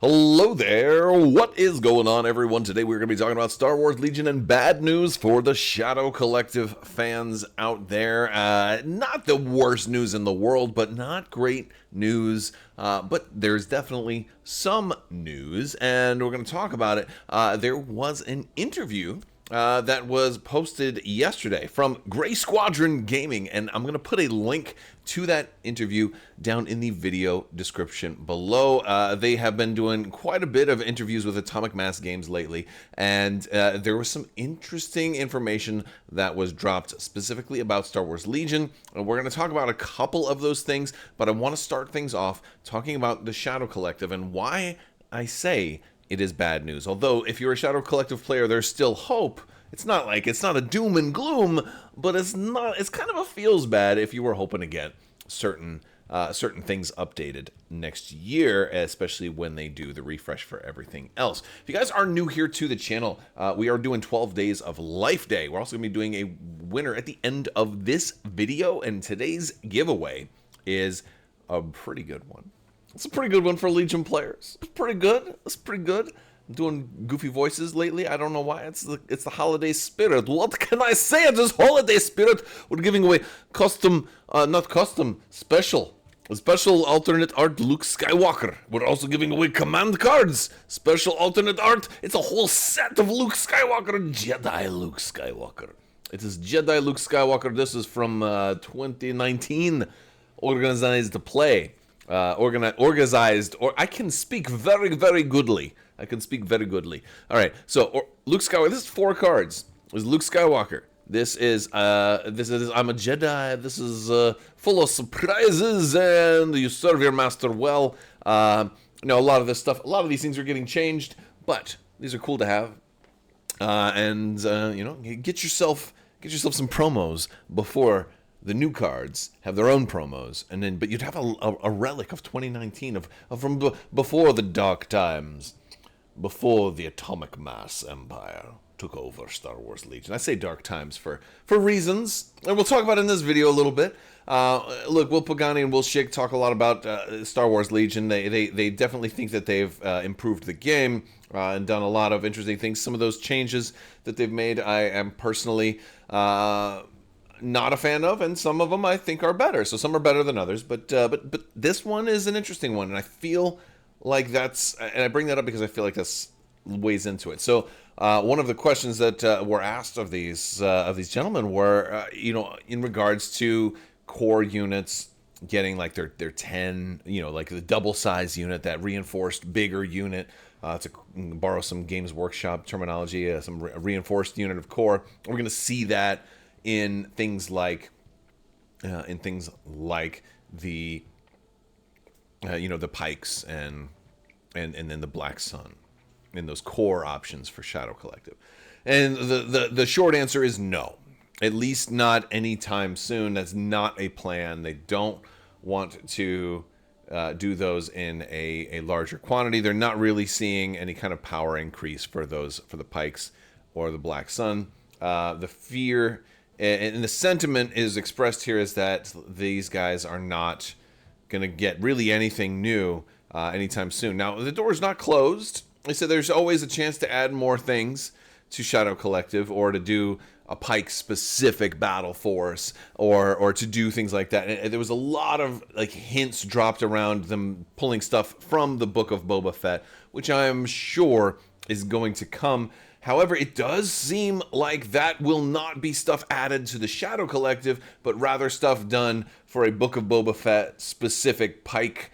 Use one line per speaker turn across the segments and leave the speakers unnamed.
Hello there, what is going on everyone? Today we're going to be talking about Star Wars Legion and bad news for the Shadow Collective fans out there. Not the worst news in the world, but not great news. But there's definitely some news, and we're going to talk about it. There was an interview that was posted yesterday from Gray Squadron Gaming, and I'm going to put a link to that interview down in the video description below. They have been doing quite a bit of interviews with Atomic Mass Games lately, and there was some interesting information that was dropped specifically about Star Wars Legion. We're going to talk about a couple of those things, but I want to start things off talking about the Shadow Collective and why I say it is bad news. Although, if you're a Shadow Collective player, there's still hope. It's not a doom and gloom, but it's kind of a feels bad if you were hoping to get certain things updated next year, especially when they do the refresh for everything else. If you guys are new here to the channel, we are doing 12 days of Life Day. We're also going to be doing a winner at the end of this video, and today's giveaway is a pretty good one. It's a pretty good one for Legion players. It's pretty good. I'm doing goofy voices lately. I don't know why. It's the holiday spirit. What can I say? It's this holiday spirit. We're giving away special alternate art Luke Skywalker. We're also giving away command cards. Special alternate art. It's a whole set of Luke Skywalker. Jedi Luke Skywalker. It is Jedi Luke Skywalker. This is from 2019. Organized to play. Organized, or I can speak very, very goodly. All right, so Luke Skywalker. This is 4 cards. This is Luke Skywalker. This is I'm a Jedi. This is full of surprises, and you serve your master well. A lot of this stuff, a lot of these things are getting changed, but these are cool to have. Get yourself some promos before the new cards have their own promos, but you'd have a relic of 2019 from before the dark times, before the Atomic Mass Empire took over Star Wars Legion. I say dark times for reasons, and we'll talk about it in this video a little bit. Look, Will Pagani and Will Schick talk a lot about Star Wars Legion. They definitely think that they've improved the game and done a lot of interesting things. Some of those changes that they've made, I am personally not a fan of, and some of them I think are better. So some are better than others, but this one is an interesting one, and I feel like and I bring that up because I feel like that's weighs into it. So one of the questions that were asked of these gentlemen were, in regards to core units getting like their 10, like the double size unit, that reinforced bigger unit. To borrow some Games Workshop terminology, some reinforced unit of core. We're going to see that in things like the the pikes and then the Black Sun, in those core options for Shadow Collective. And the short answer is no, at least not anytime soon. That's not a plan. They don't want to do those in a larger quantity. They're not really seeing any kind of power increase for the pikes or the Black Sun. The fear and the sentiment is expressed here is that these guys are not going to get really anything new anytime soon. Now, the door is not closed. They said there's always a chance to add more things to Shadow Collective, or to do a Pike-specific battle force, or to do things like that. And there was a lot of hints dropped around them pulling stuff from the Book of Boba Fett, which I am sure is going to come. However, it does seem like that will not be stuff added to the Shadow Collective, but rather stuff done for a Book of Boba Fett specific Pike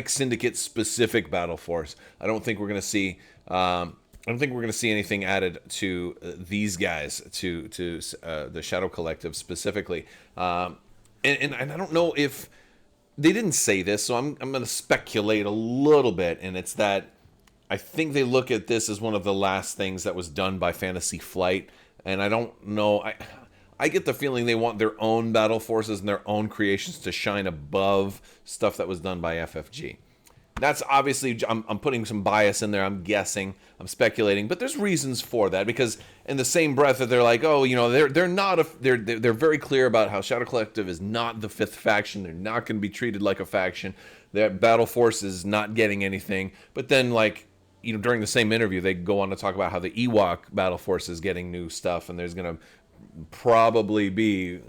Syndicate specific battle force. I don't think we're going to see anything added to these guys, to the Shadow Collective specifically. And I don't know if they didn't say this, so I'm going to speculate a little bit, and it's that I think they look at this as one of the last things that was done by Fantasy Flight, and I don't know. I get the feeling they want their own battle forces and their own creations to shine above stuff that was done by FFG. That's obviously, I'm putting some bias in there, I'm guessing, I'm speculating, but there's reasons for that, because in the same breath that they're like, oh, you know, they're very clear about how Shadow Collective is not the fifth faction, they're not going to be treated like a faction. that Battle Force is not getting anything. But then, like, during the same interview, they go on to talk about how the Ewok Battle Force is getting new stuff, and there's going to probably be,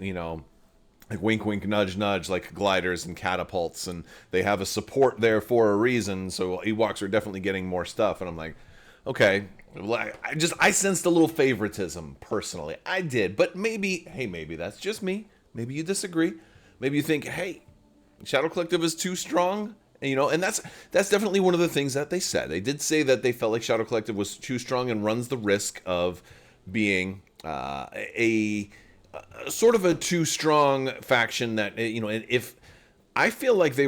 like wink, wink, nudge, nudge, like gliders and catapults, and they have a support there for a reason. So Ewoks are definitely getting more stuff, and I'm like, okay. I sensed a little favoritism personally. I did, but maybe that's just me. Maybe you disagree. Maybe you think, hey, Shadow Collective is too strong. And that's definitely one of the things that they said. They did say that they felt like Shadow Collective was too strong and runs the risk of being a sort of a too strong faction that, if I feel like they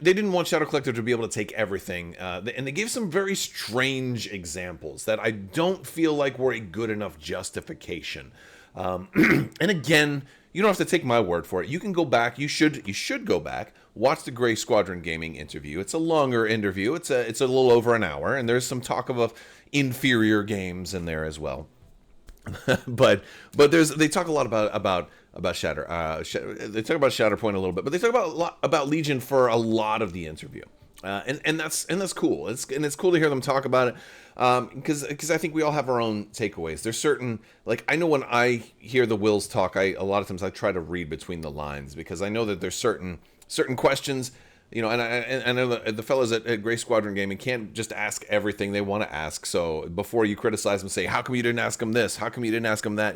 didn't want Shadow Collective to be able to take everything, and they gave some very strange examples that I don't feel like were a good enough justification. And again, you don't have to take my word for it. You can go back. You should go back, watch the Gray Squadron Gaming interview. It's a longer interview. It's a little over an hour, and there's some talk of inferior games in there as well. but they talk a lot about Shatter. They talk about Shatterpoint a little bit, but they talk about Legion for a lot of the interview. And that's cool. It's cool to hear them talk about it, because I think we all have our own takeaways. There's certain, like, I know when I hear the Wills talk, a lot of times I try to read between the lines, because I know that there's certain questions, and I know the fellas at Gray Squadron Gaming can't just ask everything they want to ask. So before you criticize them, say, how come you didn't ask them this? How come you didn't ask them that?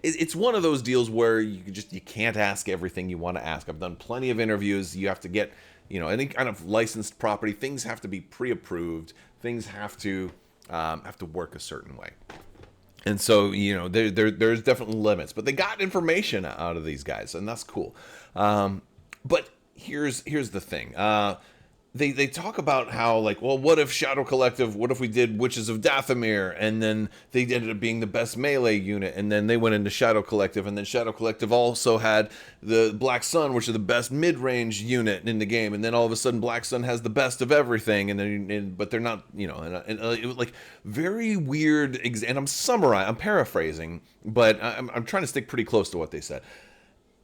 It's one of those deals where you can't ask everything you want to ask. I've done plenty of interviews. You have to get, any kind of licensed property. Things have to be pre-approved. Things have to work a certain way. And so, there's definitely limits. But they got information out of these guys, and that's cool. But here's the thing. They talk about how, like, well, what if Shadow Collective, what if we did Witches of Dathomir, and then they ended up being the best melee unit, and then they went into Shadow Collective, and then Shadow Collective also had the Black Sun, which are the best mid-range unit in the game, and then all of a sudden Black Sun has the best of everything, but they're not, it was like very weird, and I'm paraphrasing, but I'm trying to stick pretty close to what they said.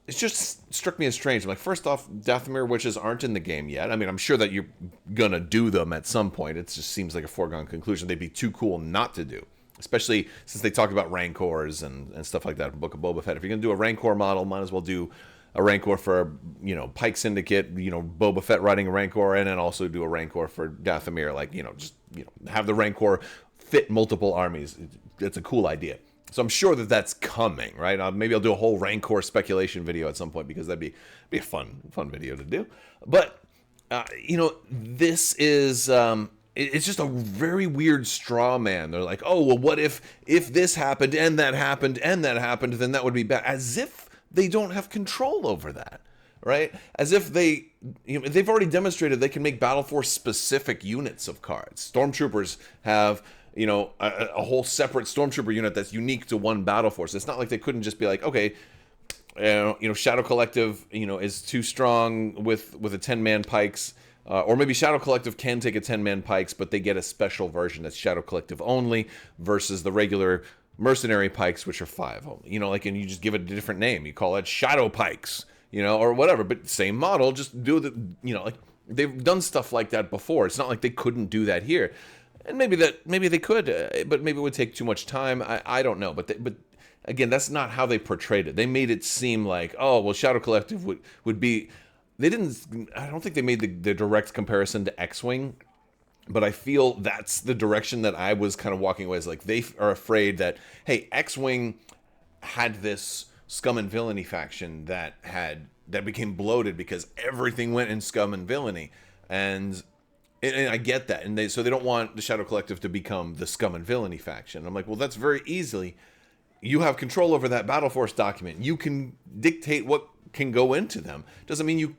It just struck me as strange. I'm like, first off, Dathomir witches aren't in the game yet. I mean, I'm sure that you're going to do them at some point. It just seems like a foregone conclusion. They'd be too cool not to do, especially since they talked about Rancors and stuff like that in Book of Boba Fett. If you're going to do a Rancor model, might as well do a Rancor for, Pike Syndicate, Boba Fett riding a Rancor, and then also do a Rancor for Dathomir. Like, have the Rancor fit multiple armies. It's a cool idea. So I'm sure that that's coming, right? Maybe I'll do a whole Rancor speculation video at some point, because that'd be a fun video to do. But this is it's just a very weird straw man. They're like, oh, well, what if this happened and that happened and that happened, then that would be bad. As if they don't have control over that, right? As if they've already demonstrated they can make Battle Force specific units of cards. Stormtroopers have a whole separate Stormtrooper unit that's unique to one Battle Force. It's not like they couldn't just be like, okay, Shadow Collective, is too strong with a 10-man Pikes, or maybe Shadow Collective can take a 10-man Pikes, but they get a special version that's Shadow Collective only versus the regular Mercenary Pikes, which are 5 only. And you just give it a different name. You call it Shadow Pikes, or whatever, but same model. Just do like they've done stuff like that before. It's not like they couldn't do that here. And maybe they could, but maybe it would take too much time. I don't know. But again, that's not how they portrayed it. They made it seem like, oh, well, Shadow Collective would be. They didn't. I don't think they made the direct comparison to X-Wing, but I feel that's the direction that I was kind of walking away. Is like they are afraid that, hey, X-Wing had this scum and villainy faction that became bloated because everything went in scum and villainy, and I get that, and so they don't want the Shadow Collective to become the scum and villainy faction. I'm like, well, that's very easily. You have control over that Battle Force document. You can dictate what can go into them. Doesn't mean you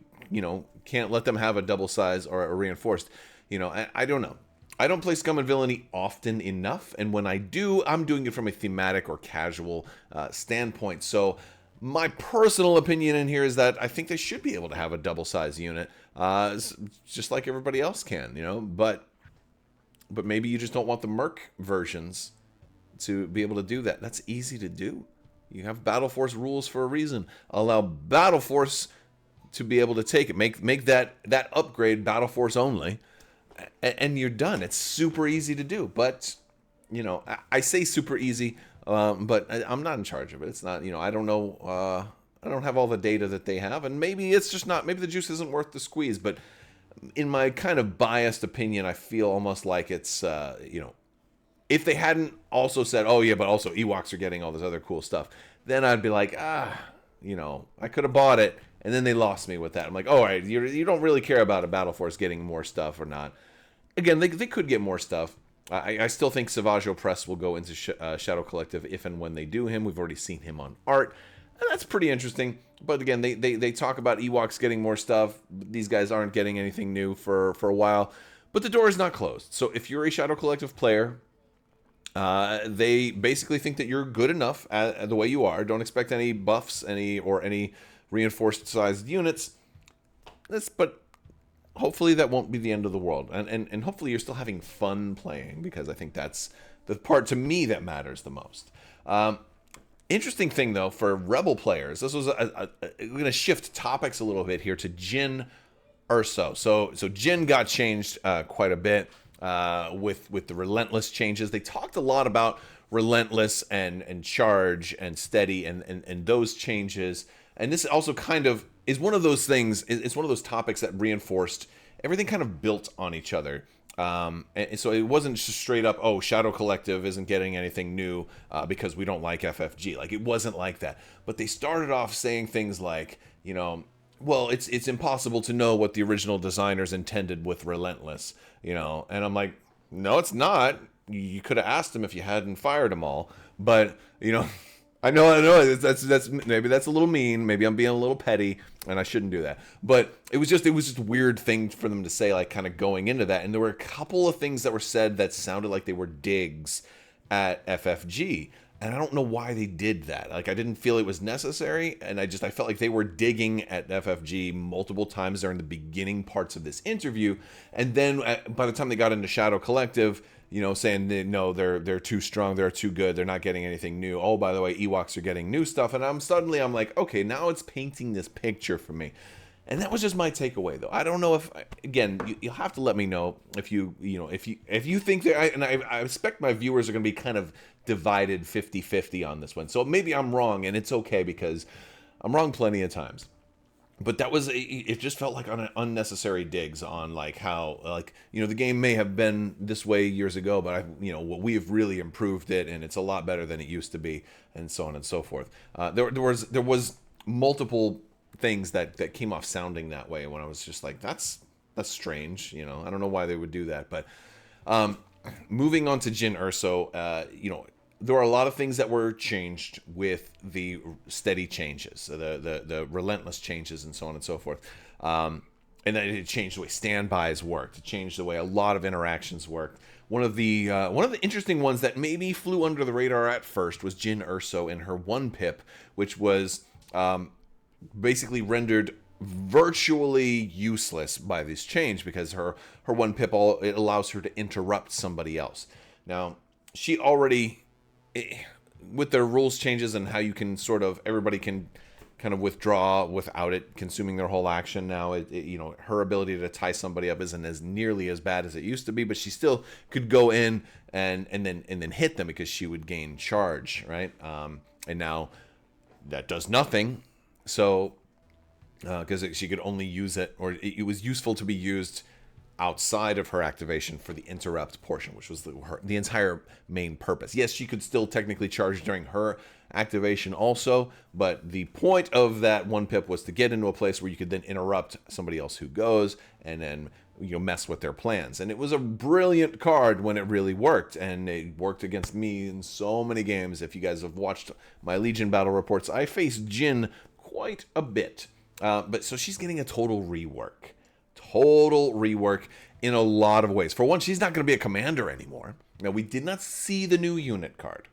can't let them have a double size or a reinforced. I don't know. I don't play scum and villainy often enough, and when I do, I'm doing it from a thematic or casual standpoint. So my personal opinion in here is that I think they should be able to have a double size unit, just like everybody else can, but maybe you just don't want the Merc versions to be able to do that. That's easy to do. You have Battle Force rules for a reason. Allow Battle Force to be able to take it. Make that upgrade Battle Force only, and you're done. It's super easy to do. But I say super easy, but I'm not in charge of it. It's not. I don't know. I don't have all the data that they have, and maybe it's just not. Maybe the juice isn't worth the squeeze. But in my kind of biased opinion, I feel almost like it's if they hadn't also said, oh yeah, but also Ewoks are getting all this other cool stuff, then I'd be like, I could have bought it, and then they lost me with that. I'm like, all right, you don't really care about a Battle Force getting more stuff or not. Again, they could get more stuff. I still think Savage Opress will go into Shadow Collective if and when they do him. We've already seen him on art, and that's pretty interesting. But again, they talk about Ewoks getting more stuff. These guys aren't getting anything new for a while. But the door is not closed. So if you're a Shadow Collective player, they basically think that you're good enough the way you are. Don't expect any buffs, any reinforced sized units. But hopefully that won't be the end of the world. And hopefully you're still having fun playing, because I think that's the part to me that matters the most. Interesting thing, though, for Rebel players, this was we're going to shift topics a little bit here to Jyn Erso. So Jyn got changed quite a bit with the Relentless changes. They talked a lot about Relentless and Charge and Steady and those changes. And this also kind of is one of those things, it's one of those topics that reinforced everything kind of built on each other. And so it wasn't just straight up, oh, Shadow Collective isn't getting anything new because we don't like FFG. Like, it wasn't like that. But they started off saying things like, well, it's impossible to know what the original designers intended with Relentless, and I'm like, no, it's not. You could have asked them if you hadn't fired them all. But, I know. That's maybe that's a little mean. Maybe I'm being a little petty, and I shouldn't do that. But it was just a weird thing for them to say, like, kind of going into that. And there were a couple of things that were said that sounded like they were digs at FFG, and I don't know why they did that. Like, I didn't feel it was necessary, and I felt like they were digging at FFG multiple times during the beginning parts of this interview, and then by the time they got into Shadow Collective, saying that, no, they're too strong, they're too good, they're not getting anything new. Oh, by the way, Ewoks are getting new stuff, and I'm like, okay, now it's painting this picture for me. And that was just my takeaway, though. I don't know if, again, you'll have to let me know if you think that, and I expect my viewers are going to be kind of divided 50-50 on this one. So maybe I'm wrong, and it's okay, because I'm wrong plenty of times. But it just felt like unnecessary digs on, like, how, like, the game may have been this way years ago, but we have really improved it, and it's a lot better than it used to be, and so on and so forth. There was multiple things that came off sounding that way when I was just like, that's strange. I don't know why they would do that. But moving on to Jyn Erso, there are a lot of things that were changed with the Steady changes, the Relentless changes, and so on and so forth. And then it changed the way standbys worked. It changed the way a lot of interactions worked. One of the interesting ones that maybe flew under the radar at first was Jyn Erso and her 1-pip, which was basically rendered virtually useless by this change, because her 1-pip, it allows her to interrupt somebody else. Now, she already, with their rules changes and how you can everybody can kind of withdraw without it consuming their whole action now, her ability to tie somebody up isn't as nearly as bad as it used to be, but she still could go in and then hit them, because she would gain charge, right? And now that does nothing. So, because she could only use it, or it was useful to be used outside of her activation for the interrupt portion, which was the entire main purpose. Yes, she could still technically charge during her activation also, but the point of that 1-pip was to get into a place where you could then interrupt somebody else who goes, and then mess with their plans. And it was a brilliant card when it really worked, and it worked against me in so many games. If you guys have watched my Legion battle reports, I faced Jyn quite a bit. But so she's getting a total rework in a lot of ways. For one, she's not going to be a commander anymore. Now, we did not see the new unit card.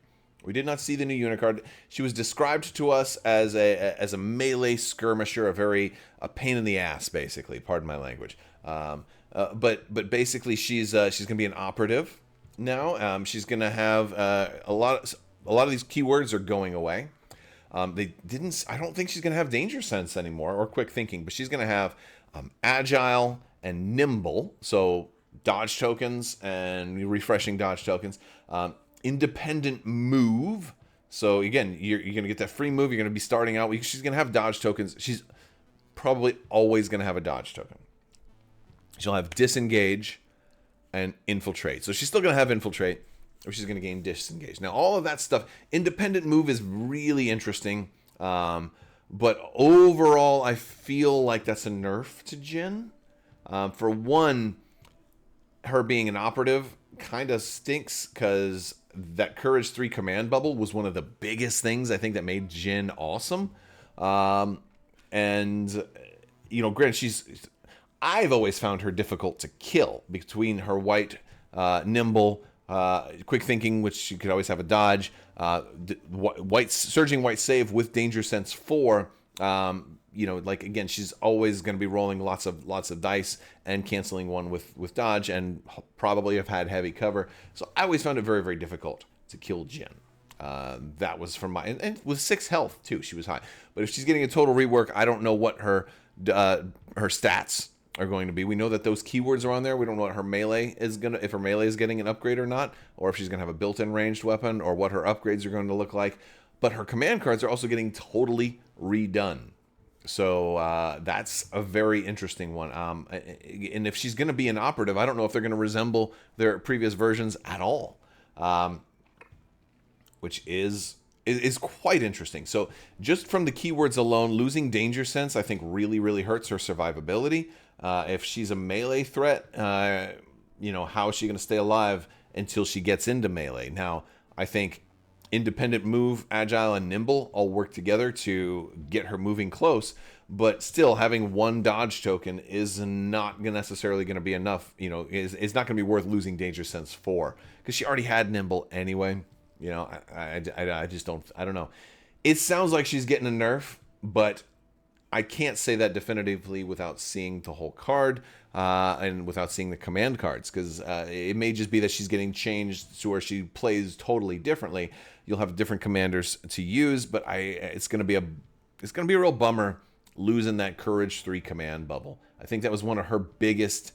She was described to us as a melee skirmisher, a pain in the ass, basically. Pardon my language. But basically, she's going to be an operative now. She's going to have a lot of these keywords are going away. They didn't. I don't think she's going to have danger sense anymore or quick thinking, but she's going to have agile and nimble. So dodge tokens and refreshing dodge tokens. Independent move. So again, you're going to get that free move. You're going to be starting out. She's going to have dodge tokens. She's probably always going to have a dodge token. She'll have disengage and infiltrate. So she's still going to have infiltrate, or she's going to gain disengage. Now, all of that stuff, independent move is really interesting. But overall, I feel like that's a nerf to Jyn. For one, her being an operative kind of stinks because that Courage 3 command bubble was one of the biggest things I think that made Jyn awesome. And, you know, granted, I've always found her difficult to kill between her white, nimble, quick thinking, which she could always have a dodge, surging white save with danger sense 4. You know, like again, she's always going to be rolling lots of dice and canceling one with dodge, and probably have had heavy cover. So I always found it very, very difficult to kill Jyn. That was from my, and with 6 health too, she was high. But if she's getting a total rework, I don't know what her stats are going to be. We know that those keywords are on there. We don't know what her melee is gonna, if her melee is getting an upgrade or not, or if she's gonna have a built-in ranged weapon, or what her upgrades are going to look like. But her command cards are also getting totally redone. So that's a very interesting one. And if she's going to be an operative, I don't know if they're going to resemble their previous versions at all, which is quite interesting. So just from the keywords alone, losing danger sense, I think really, really hurts her survivability. If she's a melee threat, you know, how is she going to stay alive until she gets into melee? Now, I think independent move, agile, and nimble all work together to get her moving close, but still having one dodge token is not necessarily going to be enough. You know, it's not going to be worth losing danger sense 4 because she already had nimble anyway. You know, I just don't, I don't know. It sounds like she's getting a nerf, but I can't say that definitively without seeing the whole card and without seeing the command cards, because it may just be that she's getting changed to where she plays totally differently. You'll have different commanders to use, but it's going to be a real bummer losing that Courage 3 command bubble. I think that was one of her biggest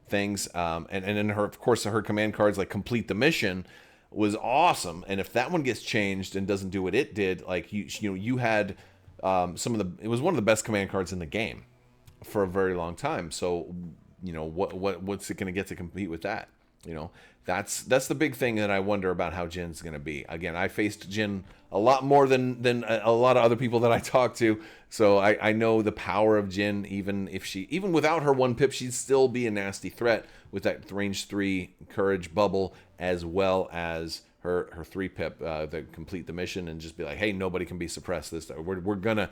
things, and in her, of course, her command cards like complete the mission was awesome. And if that one gets changed and doesn't do what it did, like you had it was one of the best command cards in the game for a very long time. So, you know, what's it going to get to compete with that? You know, that's the big thing that I wonder about how Jyn's going to be. Again, I faced Jyn a lot more than a lot of other people that I talk to. So I know the power of Jyn. Even without her 1 pip, she'd still be a nasty threat with that range 3 courage bubble, as well as her 3 pip that complete the mission, and just be like, hey, nobody can be suppressed this time. We're gonna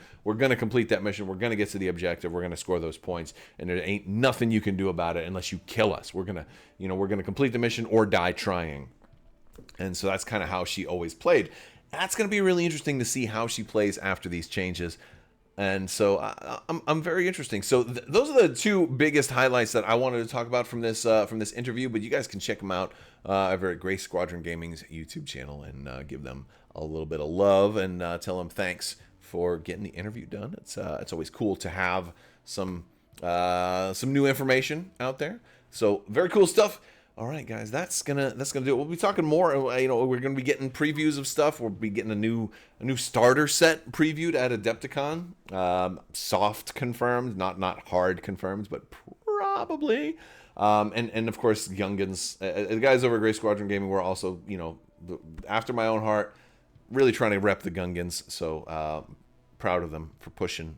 complete that mission. We're gonna get to the objective. We're gonna score those points, and there ain't nothing you can do about it unless you kill us. We're gonna complete the mission or die trying. And so that's kind of how she always played. That's gonna be really interesting to see how she plays after these changes. And so I'm very interesting. So those are the 2 biggest highlights that I wanted to talk about from this interview. But you guys can check them out over at Gray Squadron Gaming's YouTube channel and give them a little bit of love and tell them thanks for getting the interview done. It's always cool to have some new information out there. So very cool stuff. All right, guys, that's gonna do it. We'll be talking more. You know, we're gonna be getting previews of stuff. We'll be getting a new starter set previewed at Adepticon. Soft confirmed, not hard confirmed, but probably. And of course, Youngins. The guys over at Gray Squadron Gaming were also, you know, after my own heart, really trying to rep the Gungans. So proud of them for pushing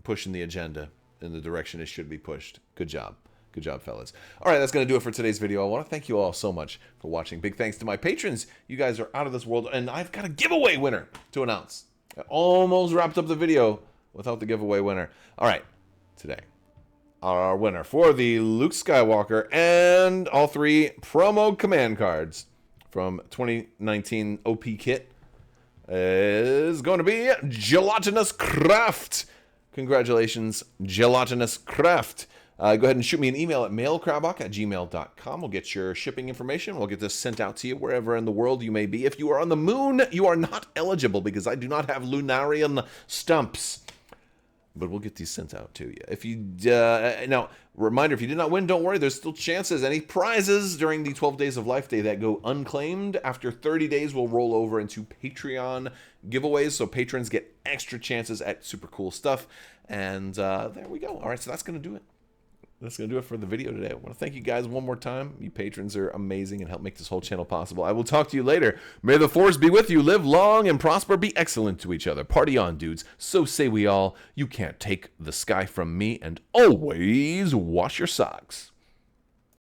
the agenda in the direction it should be pushed. Good job. Good job, fellas. All right, that's going to do it for today's video. I want to thank you all so much for watching. Big thanks to my patrons. You guys are out of this world, and I've got a giveaway winner to announce. I almost wrapped up the video without the giveaway winner. All right, today, our winner for the Luke Skywalker and all 3 promo command cards from 2019 OP kit is going to be Gelatinous Craft. Congratulations, Gelatinous Craft. Go ahead and shoot me an email at mailcrabbok@gmail.com. We'll get your shipping information. We'll get this sent out to you wherever in the world you may be. If you are on the moon, you are not eligible because I do not have Lunarian stumps. But we'll get these sent out to you. If you now, reminder: if you did not win, don't worry. There's still chances. Any prizes during the 12 Days of Life Day that go unclaimed after 30 days will roll over into Patreon giveaways. So patrons get extra chances at super cool stuff. And there we go. All right, so that's gonna do it. That's going to do it for the video today. I want to thank you guys one more time. You patrons are amazing and help make this whole channel possible. I will talk to you later. May the force be with you. Live long and prosper. Be excellent to each other. Party on, dudes. So say we all. You can't take the sky from me. And always wash your socks.